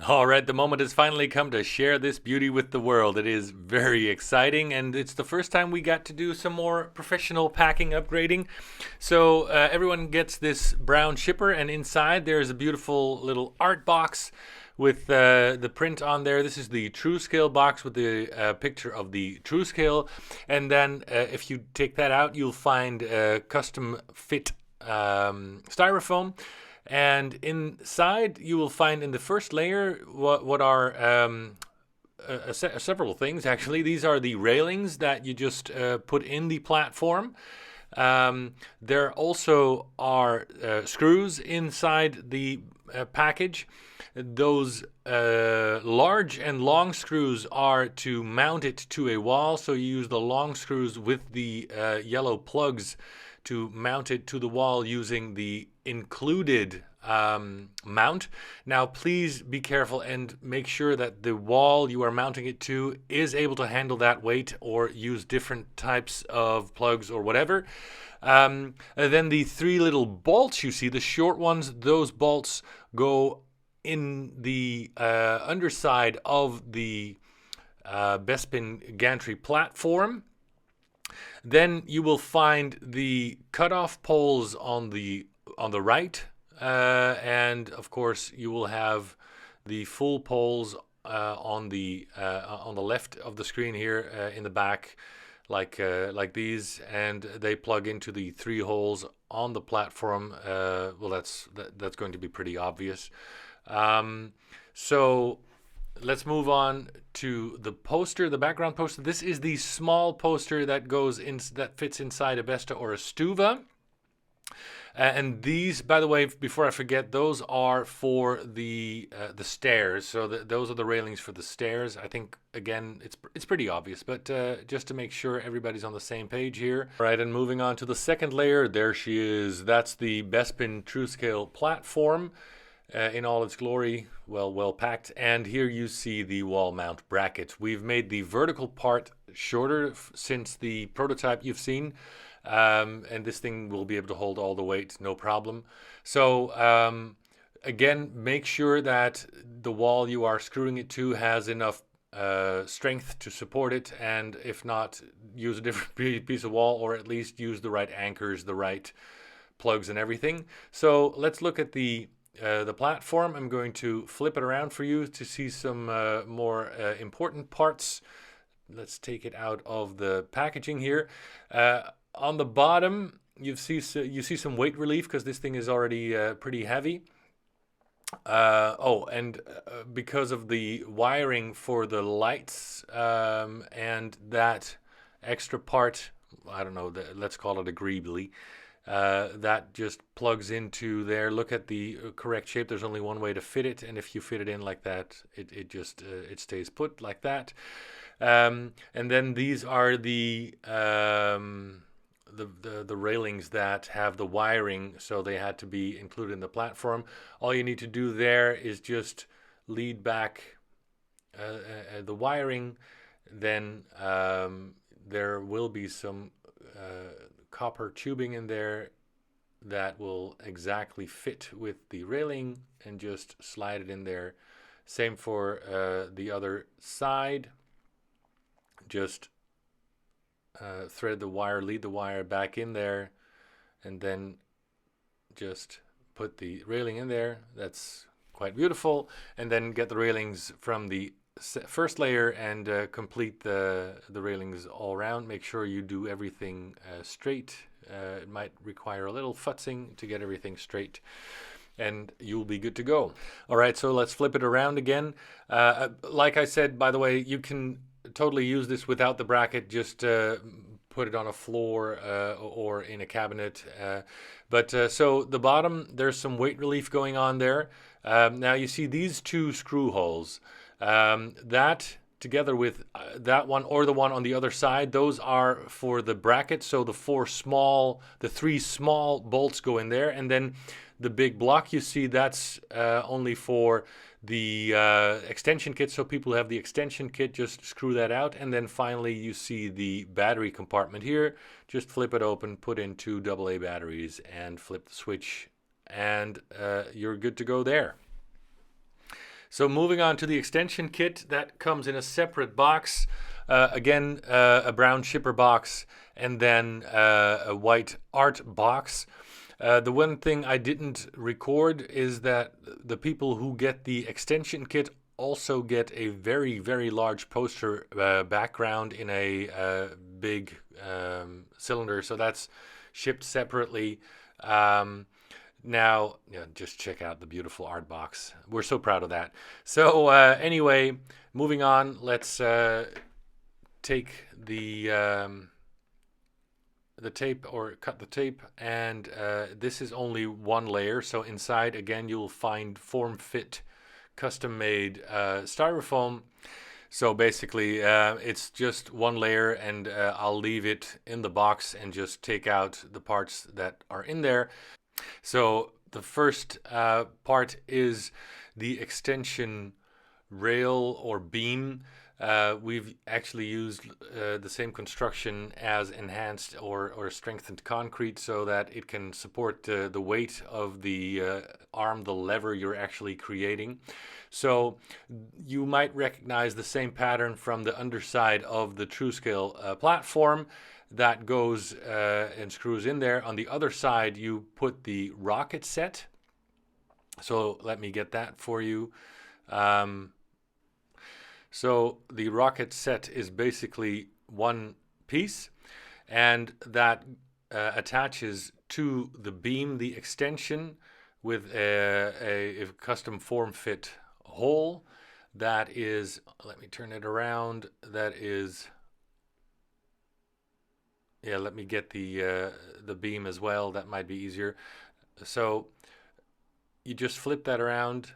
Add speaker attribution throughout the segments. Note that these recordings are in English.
Speaker 1: All right, the moment has finally come to share this beauty with the world. It is very exciting, and it's the first time we got to do some more professional packing upgrading. So everyone gets this brown shipper, and inside there's a beautiful little art box with the print on there. This is the Truscale box with the picture of the Truscale, and then if you take that out, you'll find custom fit styrofoam. And inside, you will find in the first layer what are several things actually. These are the railings that you just put in the platform. There also are screws inside the package. Those large and long screws are to mount it to a wall. So you use the long screws with the yellow plugs to mount it to the wall using the included mount. Now, please be careful and make sure that the wall you are mounting it to is able to handle that weight, or use different types of plugs or whatever. And then the three little bolts you see, the short ones, those bolts go in the underside of the Bespin Gantry platform. Then you will find the cutoff poles on the right, and of course you will have the full poles on the left of the screen here in the back, like these, and they plug into the three holes on the platform. Well, that's going to be pretty obvious. So let's move on to the poster, the background poster. This is the small poster that fits inside a Besta or a Stuva. And these, by the way, before I forget, those are for the stairs. So those are the railings for the stairs. I think, again, it's pretty obvious, but just to make sure everybody's on the same page here. All right, and moving on to the second layer, there she is. That's the Bespin Truscale platform. In all its glory, well packed. And here you see the wall mount bracket. We've made the vertical part shorter since the prototype you've seen, and this thing will be able to hold all the weight, no problem. So again, make sure that the wall you are screwing it to has enough strength to support it, and if not, use a different piece of wall, or at least use the right anchors, the right plugs and everything. So let's look at the platform. I'm going to flip it around for you to see some more important parts. Let's take it out of the packaging here. On the bottom, you see some weight relief because this thing is already pretty heavy. And because of the wiring for the lights and that extra part, I don't know, let's call it a greebly. That just plugs into there. Look at the correct shape. There's only one way to fit it, and if you fit it in like that, it just it stays put like that. And then these are the railings that have the wiring, so they had to be included in the platform. All you need to do there is just lead back the wiring. Then there will be some copper tubing in there that will exactly fit with the railing, and just slide it in there. Same for the other side. Just thread the wire, lead the wire back in there, and then just put the railing in there. That's quite beautiful. And then get the railings from the first layer and complete the railings all around. Make sure you do everything straight. It might require a little futzing to get everything straight, and you'll be good to go. All right, so let's flip it around again. Like I said, by the way, you can totally use this without the bracket. Just put it on a floor or in a cabinet. So the bottom, there's some weight relief going on there. Now you see these two screw holes. That together with that one or the one on the other side, those are for the bracket. So the three small bolts go in there, and then the big block you see, that's only for the extension kit. So people who have the extension kit, just screw that out. And then finally you see the battery compartment here. Just flip it open, put in two AA batteries, and flip the switch, and you're good to go there. So moving on to the extension kit, that comes in a separate box. Again, a brown shipper box, and then a white art box. The one thing I didn't record is that the people who get the extension kit also get a very, very large poster background in a big cylinder. So that's shipped separately. Now, yeah, just check out the beautiful art box. We're so proud of that. So anyway, moving on, let's take the tape, or cut the tape, and this is only one layer. So inside, again, you'll find form-fit, custom-made styrofoam. So basically, it's just one layer, and I'll leave it in the box and just take out the parts that are in there. So the first part is the extension rail or beam. We've actually used the same construction as enhanced or strengthened concrete, so that it can support the weight of the arm, the lever you're actually creating. So you might recognize the same pattern from the underside of the Truscale platform that goes and screws in there. On the other side, you put the rocket set. So let me get that for you. So the rocket set is basically one piece, and that attaches to the beam, the extension, with a custom form-fit hole that is, let me turn it around, that is, yeah, let me get the beam as well, that might be easier. So you just flip that around.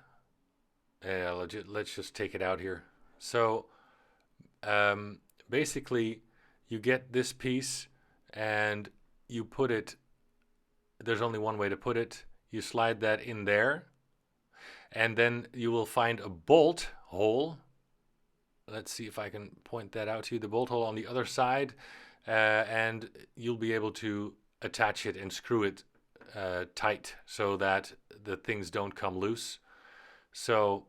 Speaker 1: Let's just take it out here. So basically you get this piece and you put it, there's only one way to put it, you slide that in there, and then you will find a bolt hole. Let's see if I can point that out to you, the bolt hole on the other side, and you'll be able to attach it and screw it tight so that the things don't come loose. So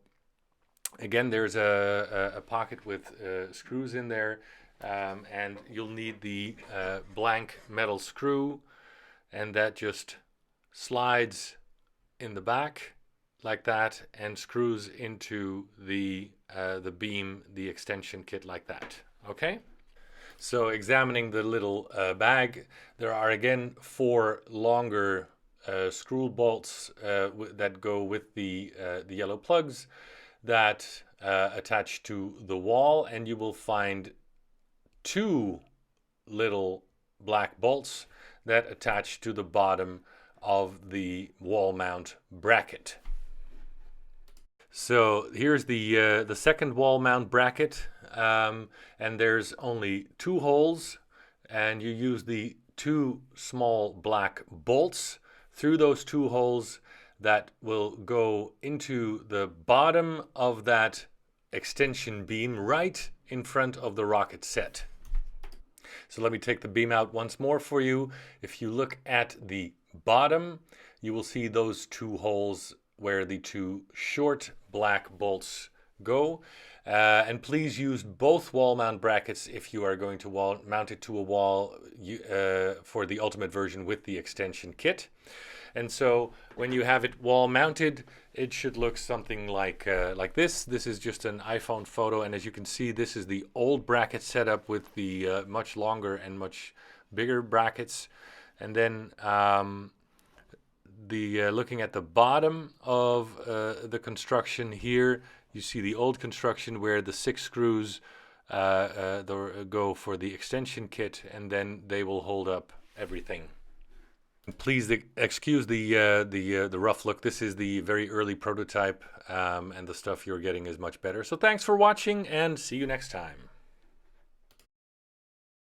Speaker 1: again, there's a pocket with screws in there, and you'll need the blank metal screw, and that just slides in the back like that and screws into the beam, the extension kit, like that. Okay? So examining the little bag, there are again 4 longer screw bolts that go with the yellow plugs that attach to the wall, and you will find 2 little black bolts that attach to the bottom of the wall mount bracket. So here's the second wall mount bracket, and there's only 2 holes, and you use the 2 small black bolts through those 2 holes that will go into the bottom of that extension beam right in front of the rocket set. So let me take the beam out once more for you. If you look at the bottom, you will see those 2 holes where the 2 short black bolts go. And please use both wall mount brackets if you are going to mount it to a wall for the ultimate version with the extension kit. And so when you have it wall mounted, it should look something like this. This is just an iPhone photo, and as you can see, this is the old bracket setup with the much longer and much bigger brackets. And then looking at the bottom of the construction here, you see the old construction where the 6 screws go for the extension kit, and then they will hold up everything. Please excuse the rough look. This is the very early prototype, and the stuff you're getting is much better. So thanks for watching, and see you next time.